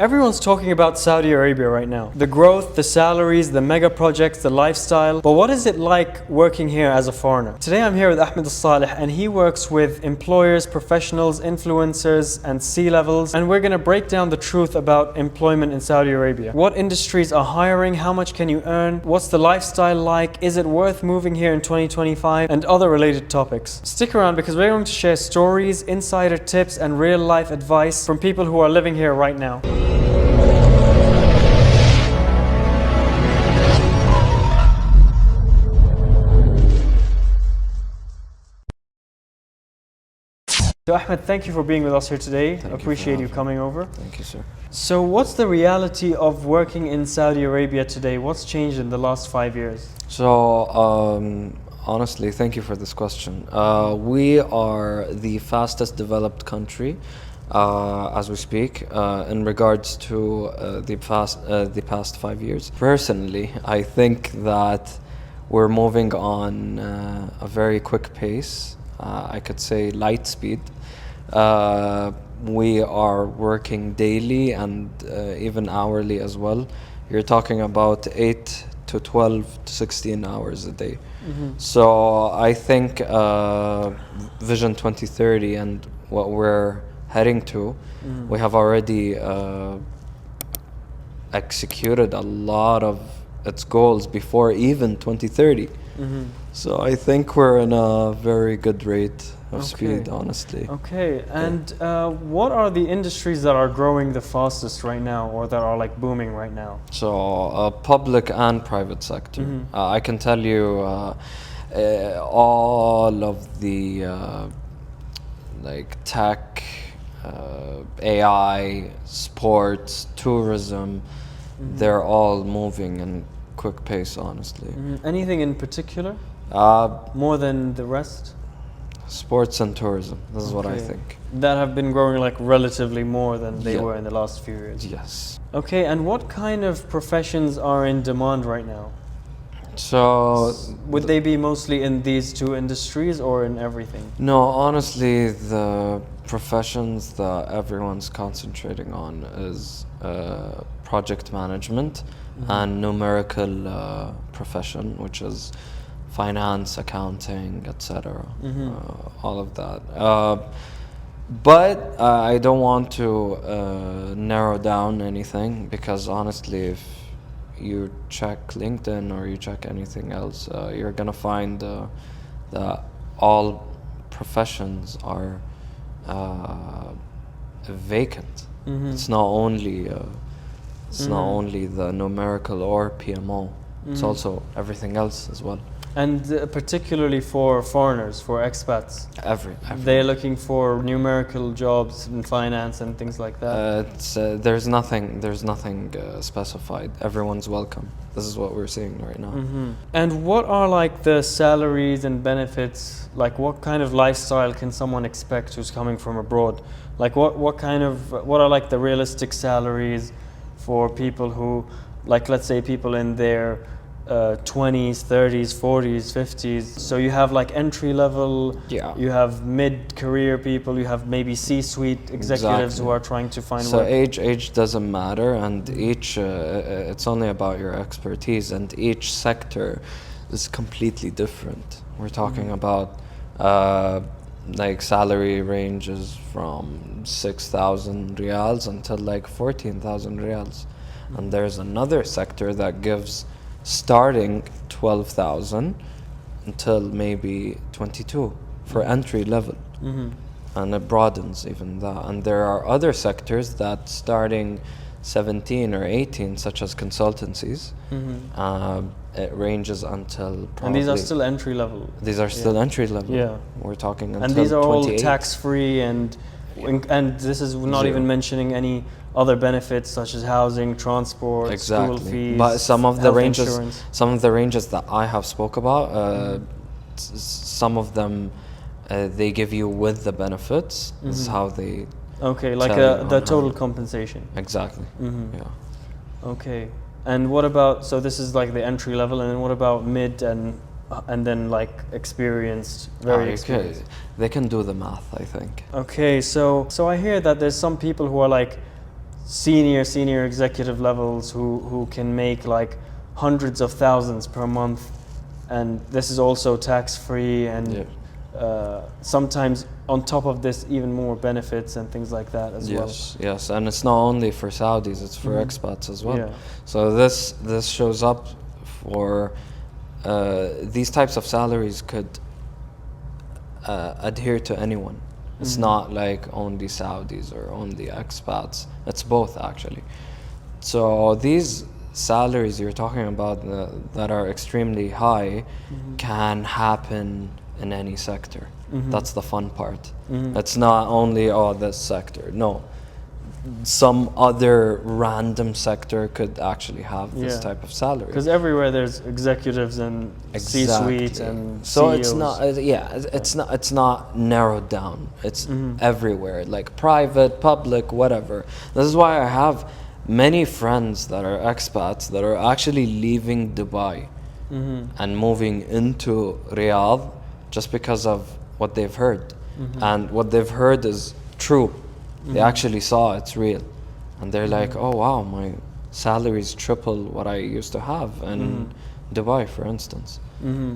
Everyone's talking about Saudi Arabia right now. The growth, the salaries, the mega projects, the lifestyle. But what is it like working here as a foreigner? Today I'm here with Ahmad Al Saleh, and he works with employers, professionals, influencers, and C-levels. And we're gonna break down the truth about employment in Saudi Arabia. What industries are hiring? How much can you earn? What's the lifestyle like? Is it worth moving here in 2025? And other related topics. Stick around because we're going to share stories, insider tips, and real life advice from people who are living here right now. So Ahmed, thank you for being with us here today. Appreciate you coming over. Thank you, sir. So what's the reality of working in Saudi Arabia today? What's changed in the last 5 years? So, honestly, thank you for this question. We are the fastest developed country as we speak in regards to the past 5 years. Personally, I think that we're moving on a very quick pace. I could say light speed. We are working daily and even hourly as well. You're talking about 8 to 12 to 16 hours a day. So I think Vision 2030 and what we're heading to, we have already executed a lot of its goals before even 2030. So I think we're in a very good rate of speed, honestly. Okay, and what are the industries that are growing the fastest right now, or that are like booming right now? So public and private sector. I can tell you all of the like tech, AI, sports, tourism, they're all moving in quick pace, honestly. Anything in particular? More than the rest? Sports and tourism, this is what I think. That have been growing like relatively more than they were in the last few years? Yes. Okay, and what kind of professions are in demand right now? So would they be mostly in these two industries or in everything? No, honestly, the professions that everyone's concentrating on is project management and numerical profession, which is finance, accounting, etc. All of that. But I don't want to narrow down anything, because honestly, if you check LinkedIn or you check anything else, you're gonna find that all professions are vacant. It's not only the numerical or PMO. It's also everything else as well. And particularly for foreigners, for expats, every they're looking for numerical jobs in finance and things like that. There's nothing specified. Everyone's welcome. This is what we're seeing right now. And what are like the salaries and benefits? Like, what kind of lifestyle can someone expect who's coming from abroad? Like, what are like the realistic salaries for people who, like, let's say people in their 20s, 30s, 40s, 50s. So you have like entry level, you have mid-career people, you have maybe C-suite executives who are trying to find work. So age doesn't matter, and it's only about your expertise, and each sector is completely different. We're talking about like salary ranges from 6,000 riyals until like 14,000 riyals. And there's another sector that gives starting 12,000 until maybe 22 for entry level. And it broadens even that. And there are other sectors that starting 17 or 18, such as consultancies, it ranges until probably... And these are still entry level? These are still entry level. Yeah. We're talking until 28. And these are all tax free, and this is not even mentioning any other benefits such as housing, transport, school fees, but some of the ranges that I have spoke about, some of them they give you with the benefits. This is how they like the total compensation. Exactly. Yeah. Okay. And what about, so this is like the entry level, and then what about mid and then like experienced, very experienced? They can do the math, I think. Okay, so I hear that there's some people who are like senior executive levels who can make like hundreds of thousands per month, and this is also tax free, and sometimes on top of this even more benefits and things like that as well. Yes, and it's not only for Saudis, it's for expats as well. Yeah. So this shows up for these types of salaries could adhere to anyone. It's not like only Saudis or only expats. It's both actually. So these salaries you're talking about that are extremely high can happen in any sector. That's the fun part. It's not only this sector. No, some other random sector could actually have this type of salary. Because everywhere there's executives and C-suite and so CEOs. it's not it's not narrowed down. It's everywhere, like private, public, whatever. This is why I have many friends that are expats that are actually leaving Dubai and moving into Riyadh just because of what they've heard. And what they've heard is true. They actually saw it's real. And they're like, oh wow, my salary's triple what I used to have in Dubai, for instance.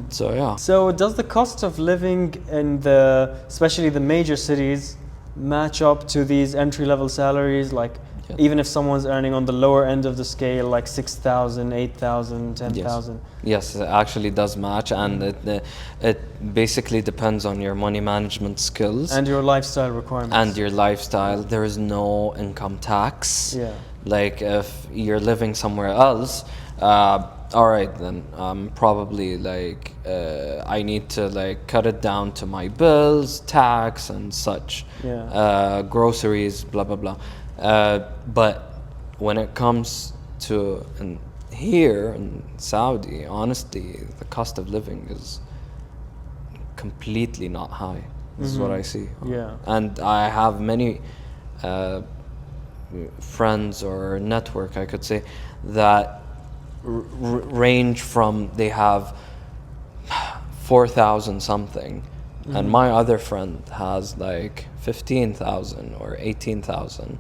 So yeah. So does the cost of living in especially the major cities match up to these entry-level salaries? Like even if someone's earning on the lower end of the scale, like 6,000, 8,000, 10,000? Yes, it actually does match, and it basically depends on your money management skills. And your lifestyle requirements. And your lifestyle. There is no income tax. Yeah. Like if you're living somewhere else, all right, then probably like I need to like cut it down to my bills, tax and such, groceries, blah blah blah. But when it comes to here in Saudi, honestly, the cost of living is completely not high. This is what I see. Yeah. And I have many friends or network, I could say, that range from they have 4,000 something, and my other friend has like 15,000 or 18,000,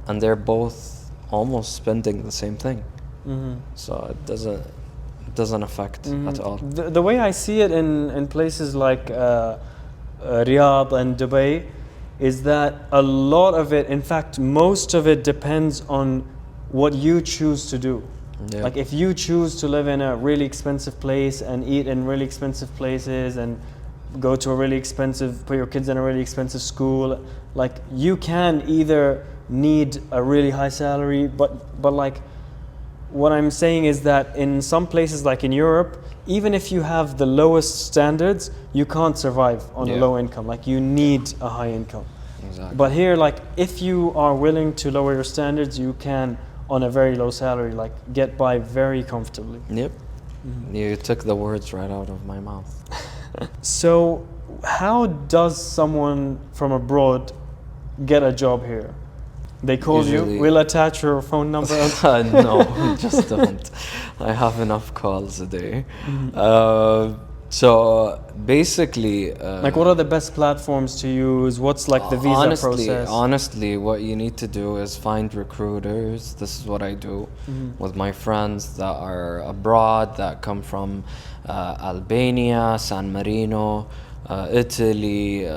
and they're both almost spending the same thing. So it doesn't affect at all. The way I see it in places like Riyadh and Dubai is that a lot of it, in fact most of it, depends on what you choose to do. Like if you choose to live in a really expensive place and eat in really expensive places and go to a really expensive, put your kids in a really expensive school, like you can either need a really high salary, but like what I'm saying is that in some places like in Europe, even if you have the lowest standards, you can't survive on a low income. Like you need a high income. Exactly. But here, like if you are willing to lower your standards, you can, on a very low salary, like get by very comfortably. Yep. You took the words right out of my mouth. So how does someone from abroad get a job here? They call Usually, you, we'll attach your phone number. no, just don't. I have enough calls a day. So basically, like what are the best platforms to use? What's like the visa process? Honestly, what you need to do is find recruiters. This is what I do with my friends that are abroad, that come from Albania, San Marino, Italy,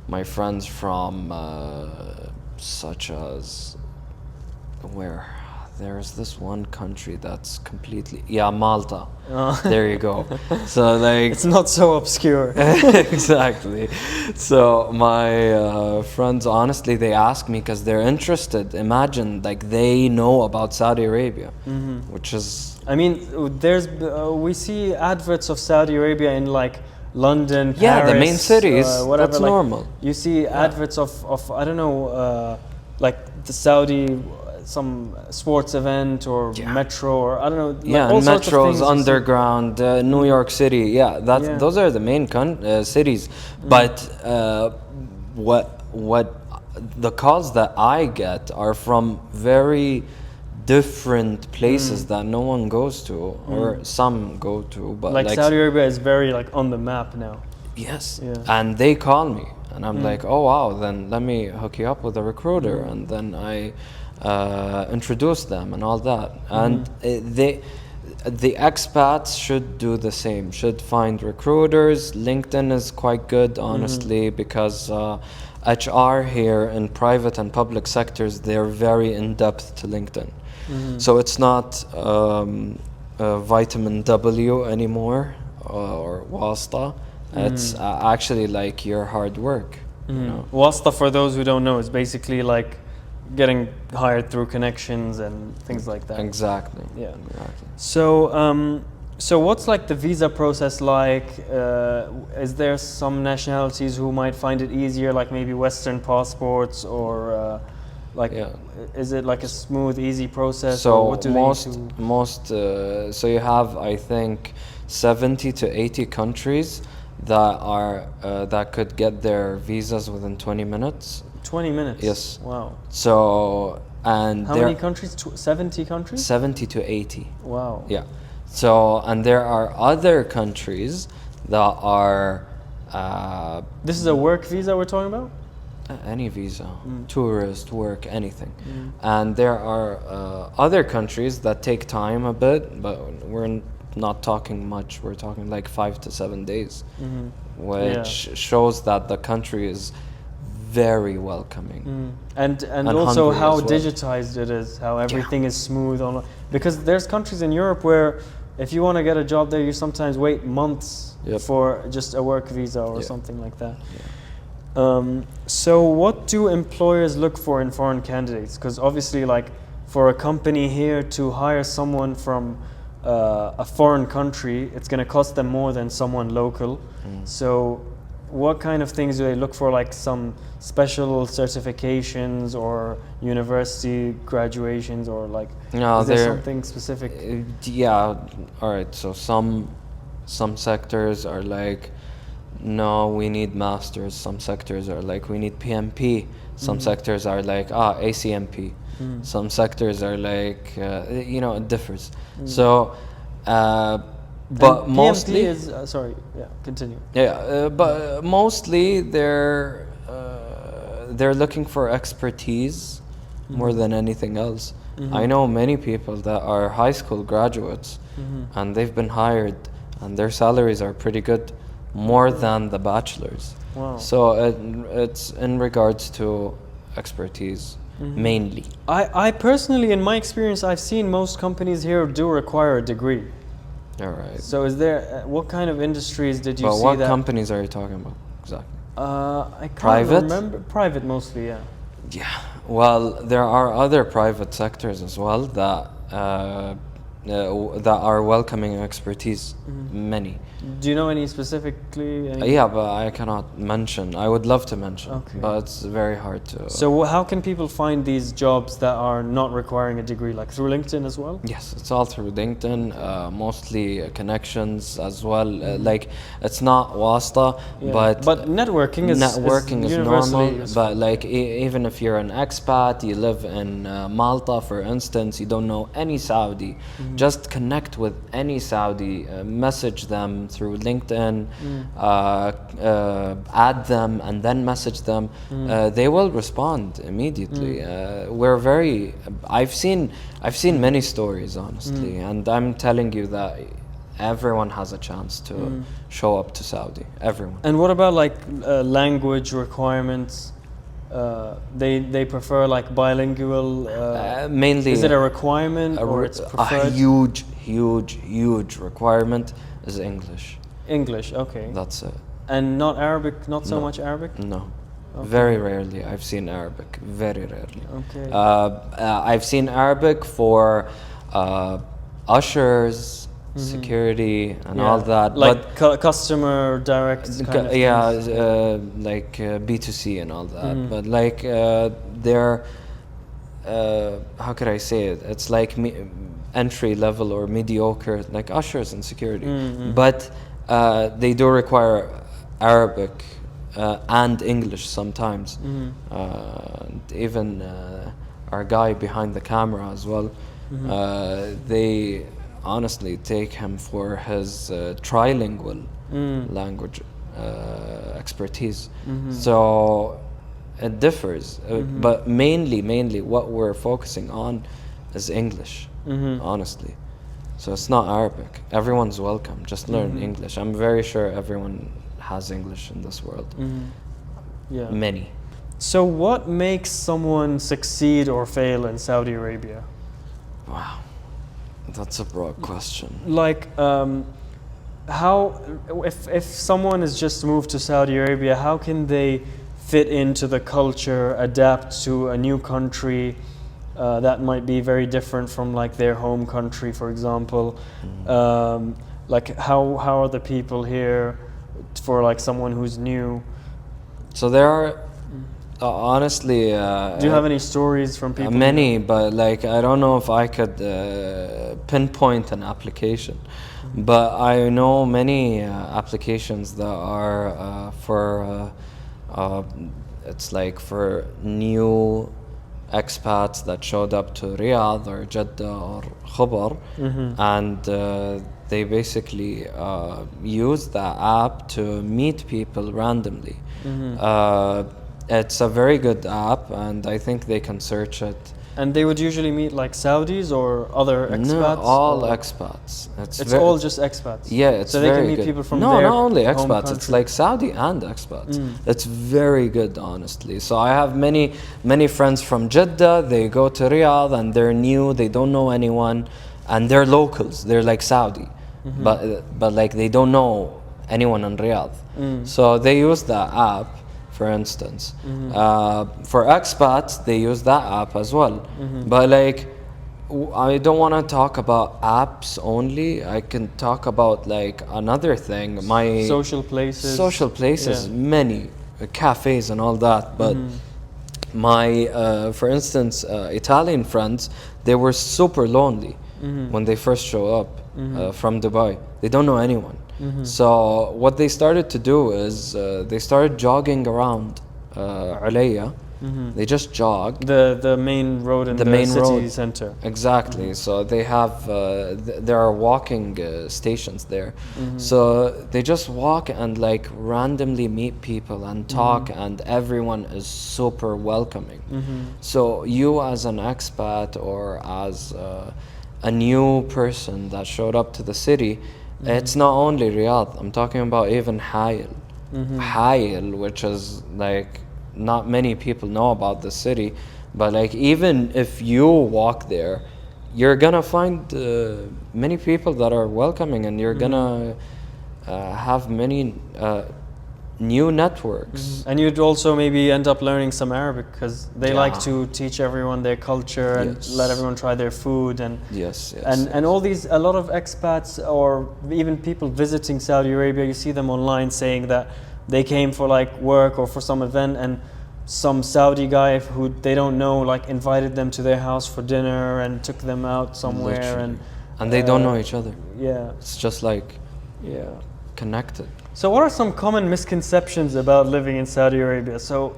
my friends from such as where there's this one country that's completely Malta. There you go. So like it's not so obscure. Exactly. So my friends, honestly, they ask me because they're interested. Imagine like they know about Saudi Arabia, which is, I mean, there's we see adverts of Saudi Arabia in like London, Paris, the main cities. Whatever. That's like, normal. You see adverts of I don't know, like the Saudi some sports event or metro or I don't know. Like all sorts of metros, things underground, New York City. Those are the main cities. But what the calls that I get are from very different places that no one goes to, or some go to, but like Saudi Arabia is very like on the map now. Yes. And they call me and I'm like, oh wow, then let me hook you up with a recruiter, and then I introduce them and all that. And the expats should do the same, should find recruiters. LinkedIn is quite good, honestly, because HR here in private and public sectors, they're very in-depth to LinkedIn. So it's not vitamin W anymore or wasta. It's actually like your hard work. You know? Wasta, for those who don't know, is basically like getting hired through connections and things like that. Exactly. Yeah. Exactly. So what's like the visa process like? Is there some nationalities who might find it easier, like maybe Western passports, or is it like a smooth, easy process? So or what do so you have, I think, 70 to 80 countries that could get their visas within 20 minutes. 20 minutes? Yes. Wow. So, and how many countries? 70 countries? 70 to 80. Wow. Yeah. So, and there are other countries that are this is a work visa we're talking about? Any visa, tourist, work, anything. And there are other countries that take time a bit, but we're not talking much. We're talking like 5 to 7 days, which shows that the country is very welcoming. And also how well. digitized it is, how everything is smooth. Because there's countries in Europe where if you want to get a job there, you sometimes wait months for just a work visa or something like that. So what do employers look for in foreign candidates? Because obviously, like, for a company here to hire someone from a foreign country, it's going to cost them more than someone local. So what kind of things do they look for, like some special certifications or university graduations, or like is there something specific? All right, so some sectors are like, no, we need masters. Some sectors are like, we need PMP. Some sectors are like, ACMP. Some sectors are like, it differs. So, but and mostly PMP is continue. But mostly they're looking for expertise more than anything else. I know many people that are high school graduates and they've been hired and their salaries are pretty good, more than the bachelors. Wow. So it's in regards to expertise mainly. I personally, in my experience, I've seen most companies here do require a degree. All right. So is there, what kind of industries did you But see what that? companies are you talking about exactly? I can't Private? remember. Private mostly, yeah. Yeah. Well, there are other private sectors as well that are welcoming expertise. Many. Do you know any specifically? Yeah, but I cannot mention. I would love to mention, but it's very hard to. So how can people find these jobs that are not requiring a degree, like through LinkedIn as well? Yes, it's all through LinkedIn, mostly connections as well. Like, it's not wasta, but networking is normal. useful. But like, even if you're an expat, you live in Malta, for instance, you don't know any Saudi, just connect with any Saudi, message them through LinkedIn, add them and then message them. They will respond immediately. I've seen many stories, honestly, and I'm telling you that everyone has a chance to show up to Saudi. Everyone. And what about like language requirements? They prefer like bilingual. Mainly. Is it a requirement or it's preferred? A huge requirement is English. English, okay. That's it. And not Arabic, not so much Arabic? No. Okay. Very rarely I've seen Arabic. Very rarely. Okay. I've seen Arabic for ushers, security, and all that. Like customer direct kind of things. Like B2C and all that. But like they're, how could I say it? It's like entry level or mediocre, like ushers and security. But they do require Arabic and English sometimes. Even our guy behind the camera as well, they honestly take him for his trilingual language expertise. So it differs, but mainly what we're focusing on is English, honestly. So it's not Arabic. Everyone's welcome. Just learn English. I'm very sure everyone has English in this world. Yeah. Many. So what makes someone succeed or fail in Saudi Arabia? Wow, that's a broad question. Like, how, if someone has just moved to Saudi Arabia, how can they fit into the culture, adapt to a new country that might be very different from like their home country, for example? Like, how are the people here for like someone who's new? So there are, honestly, Do you have any stories from people? many, but like I don't know if I could pinpoint an application. But I know many applications that are for it's like for new expats that showed up to Riyadh or Jeddah or Khobar, and they basically use the app to meet people randomly. It's a very good app, and I think they can search it. And they would usually meet like Saudis or other expats? No, all or expats. it's all just expats? Yeah, it's so they very can meet good. people from no, their not only home expats. It's country. like Saudi and expats. It's very good, honestly. So I have many friends from Jeddah. They go to Riyadh and they're new. They don't know anyone, and they're locals. They're like Saudi, but like they don't know anyone in Riyadh. So they use the app. For instance, for expats, they use that app as well. But like, I don't want to talk about apps only. I can talk about like another thing. My social places. Yeah. many cafes and all that. But my, for instance, Italian friends, they were super lonely when they first show up from Dubai. They don't know anyone. So what they started to do is they started jogging around Ulayya. They just jogged. The main road in the city center. Exactly. So they have there are walking stations there. So they just walk and like randomly meet people and talk, and everyone is super welcoming. So you as an expat or as a new person that showed up to the city, it's not only Riyadh. I'm talking about even Hayel. Hayel, which is like not many people know about the city, but like even if you walk there, you're gonna find many people that are welcoming, and you're gonna have many new networks. And you'd also maybe end up learning some Arabic, because they like to teach everyone their culture and let everyone try their food. And and all these, a lot of expats or even people visiting Saudi Arabia, you see them online saying that they came for like work or for some event, and some Saudi guy who they don't know like invited them to their house for dinner and took them out somewhere. Literally. And they don't know each other. Yeah, it's just like connected. So what are some common misconceptions about living in Saudi Arabia? So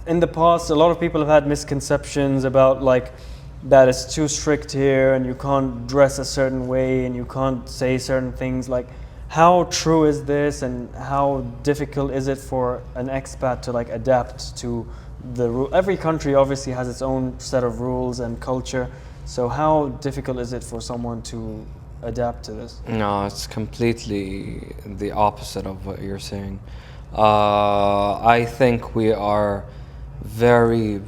in the past, a lot of people have had misconceptions about like that it's too strict here and you can't dress a certain way and you can't say certain things. Like, how true is this, and how difficult is it for an expat to like adapt to the rule? Every country obviously has its own set of rules and culture. So how difficult is it for someone to adapt to this? No, it's completely the opposite of what you're saying. I think we are very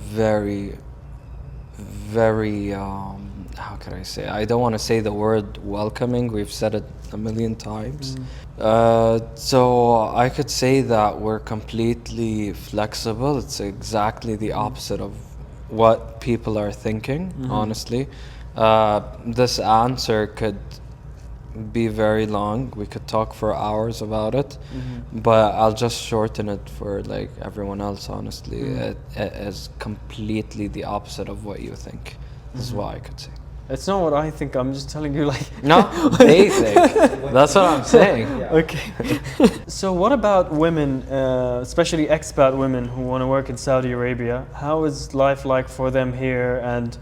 how can I say? I don't want to say the word welcoming. We've said it a million times. So I could say that we're completely flexible. It's exactly the opposite of what people are thinking, honestly. This answer could be very long. We could talk for hours about it, but I'll just shorten it for like everyone else, honestly. It is completely the opposite of what you think. This is what I could say. It's not what I think, I'm just telling you like... No, they think. That's what I'm saying. Okay. So what about women, especially expat women who want to work in Saudi Arabia? How is life like for them here, and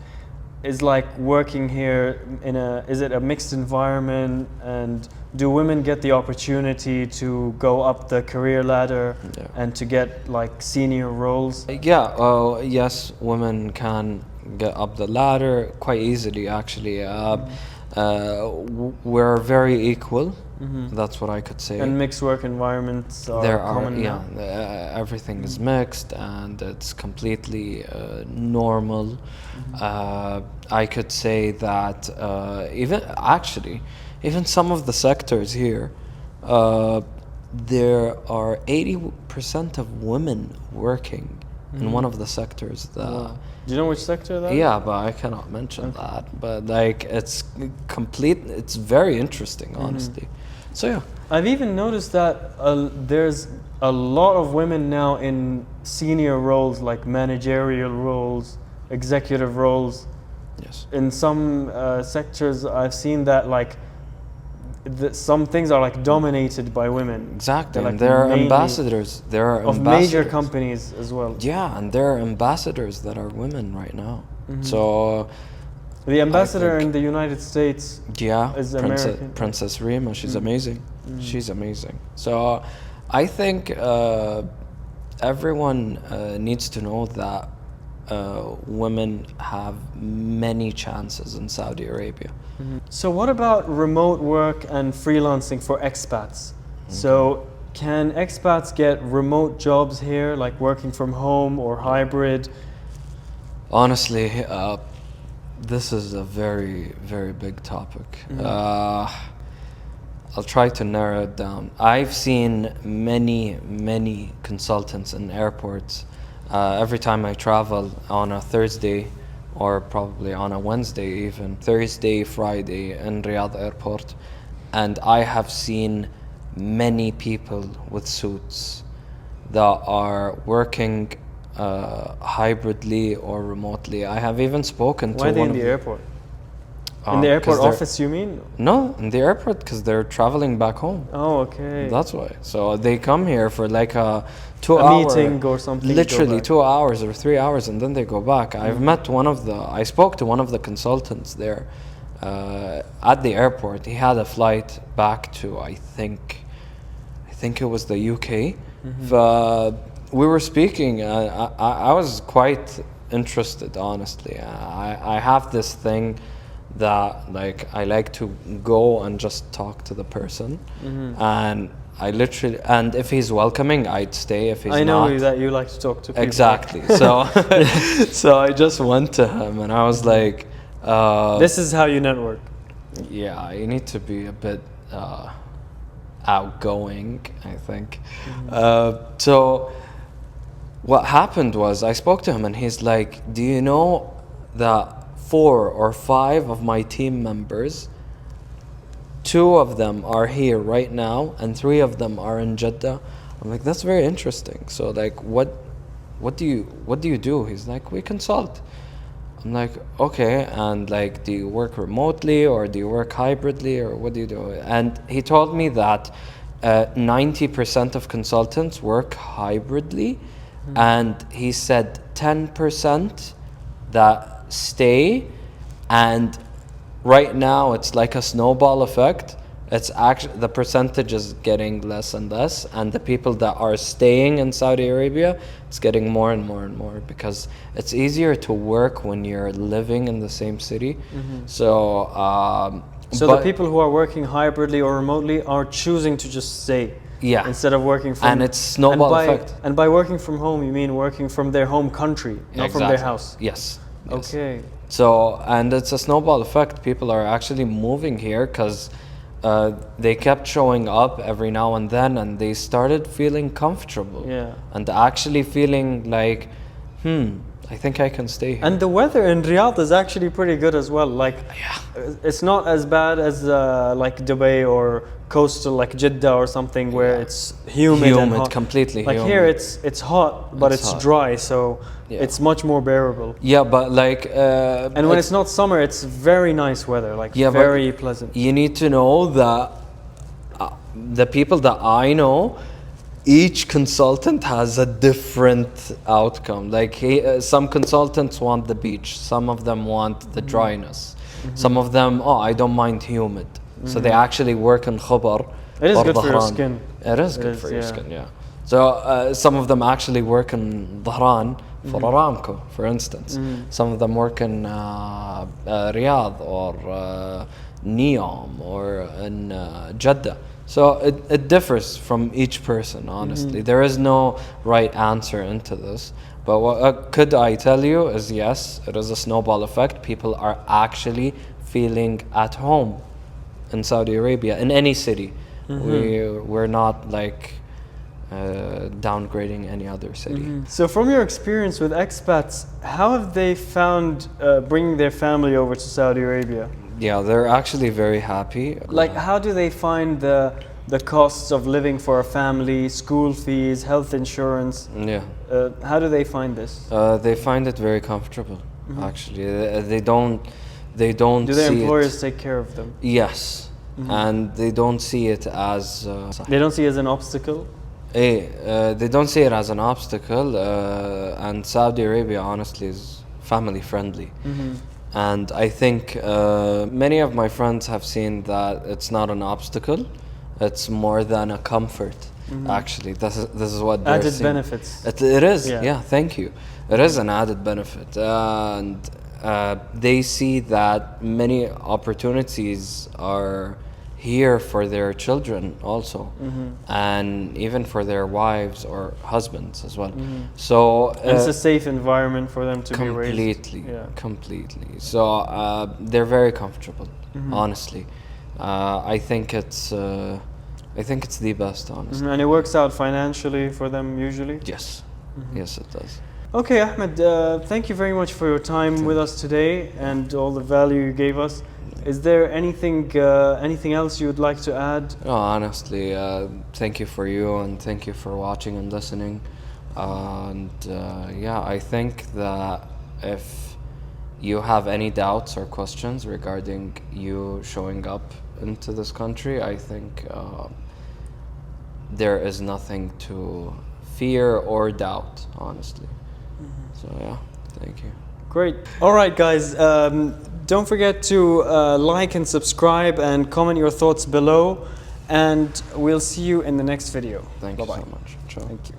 is like working here in is it a mixed environment, and do women get the opportunity to go up the career ladder and to get like senior roles? Yeah, yes, women can get up the ladder quite easily actually. We're very equal. That's what I could say. And mixed work environments are There common are, now? everything is mixed and it's completely normal. I could say that even some of the sectors here, there are 80% of women working in one of the sectors. Wow. Do you know which sector that is? Yeah, but I cannot mention that. But like, it's very interesting, honestly. So yeah. I've even noticed that there's a lot of women now in senior roles, like managerial roles, executive roles. Yes. In some sectors, I've seen that like some things are like dominated by women. Exactly. They're, like, And there are mainly ambassadors. There are of ambassadors. major companies as well. Yeah, and there are ambassadors that are women right now. So The ambassador think- in the United States yeah, is American. Princess Rima, she's amazing. She's amazing. So I think everyone needs to know that women have many chances in Saudi Arabia. So what about remote work and freelancing for expats? So can expats get remote jobs here, like working from home or hybrid? Honestly, this is a very, very big topic. I'll try to narrow it down. I've seen many consultants in airports. Every time I travel on a Thursday, or probably on a Wednesday even, Thursday, Friday in Riyadh airport, and I have seen many people with suits that are working hybridly or remotely. I have even spoken to Why are they one in the of airport? In the airport 'cause they're- office, you mean? No, in the airport because they're traveling back home. Oh, okay. That's why. So they come here for like a 2 hour meeting or something, go literally back. 2 hours or 3 hours, and then they go back. I spoke to one of the consultants there at the airport. He had a flight back to I think it was the UK. We were speaking. I was quite interested, honestly. I have this thing that like I like to go and just talk to the person, and I literally, and if he's welcoming, I'd stay. If he's I know not, that you like to talk to people. exactly. So so I just went to him and I was like, This is how you network. yeah, you need to be a bit outgoing, I think. So what happened was I spoke to him and he's like, do you know that 4 or 5 of my team members, 2 of them are here right now and 3 of them are in Jeddah? I'm like, that's very interesting. So like, what do you do? He's like, we consult. I'm like, okay, and like, do you work remotely or do you work hybridly or what do you do? And he told me that 90% of consultants work hybridly, and he said 10% that stay, and right now it's like a snowball effect. It's actually, the percentage is getting less and less, and the people that are staying in Saudi Arabia, it's getting more and more and more because it's easier to work when you're living in the same city. So So the people who are working hybridly or remotely are choosing to just stay. Yeah. Instead of working from... And it's snowball effect. And by working from home, you mean working from their home country, not from their house. Yes. Okay. So, and it's a snowball effect. People are actually moving here because they kept showing up every now and then, and they started feeling comfortable. Yeah. And actually feeling like, I think I can stay here. And the weather in Riyadh is actually pretty good as well. Like, it's not as bad as like Dubai or coastal like Jeddah or something where it's humid and hot. Completely like humid. here it's hot, but it's hot. dry, so it's much more bearable. Yeah, but like... and when it's not summer, it's very nice weather, like very pleasant. You need to know that the people that I know, each consultant has a different outcome. Like some consultants want the beach, some of them want the dryness, some of them, oh, I don't mind humid. So they actually work in Khabar. It is or good for your Dhahran. skin. It is good for your skin, yeah. So some of them actually work in Dhahran for Aramco, for instance. Some of them work in Riyadh or NEOM or in Jeddah. So it differs from each person, honestly. There is no right answer into this. But what could I tell you is yes, it is a snowball effect. People are actually feeling at home in Saudi Arabia, in any city. We're not like downgrading any other city. So from your experience with expats, how have they found bringing their family over to Saudi Arabia? Yeah, they're actually very happy. Like, how do they find the costs of living for a family, school fees, health insurance? Yeah. How do they find this? They find it very comfortable, actually. They don't Do their see employers it. take care of them? Yes. And they don't see it as... They don't see it as an obstacle? they don't see it as an obstacle. And Saudi Arabia, honestly, is family friendly. And I think many of my friends have seen that it's not an obstacle. It's more than a comfort, actually. This is what they're Added seeing. benefits. It is, Yeah. yeah, thank you. It is an added benefit. And they see that many opportunities are here for their children also. And even for their wives or husbands as well. So And it's a safe environment for them to be raised. completely, Yeah. completely. So they're very comfortable, honestly. I think it's the best, honestly. And it works out financially for them usually? Yes, yes, it does. Okay, Ahmed, thank you very much for your time with us today and all the value you gave us. Is there anything else you would like to add? No, honestly, thank you for you and thank you for watching and listening. Yeah, I think that if you have any doubts or questions regarding you showing up into this country, I think there is nothing to fear or doubt, honestly. So yeah, thank you. Great. All right, guys. Don't forget to like and subscribe and comment your thoughts below. And we'll see you in the next video. Thank you Bye-bye. so much. Ciao. Thank you.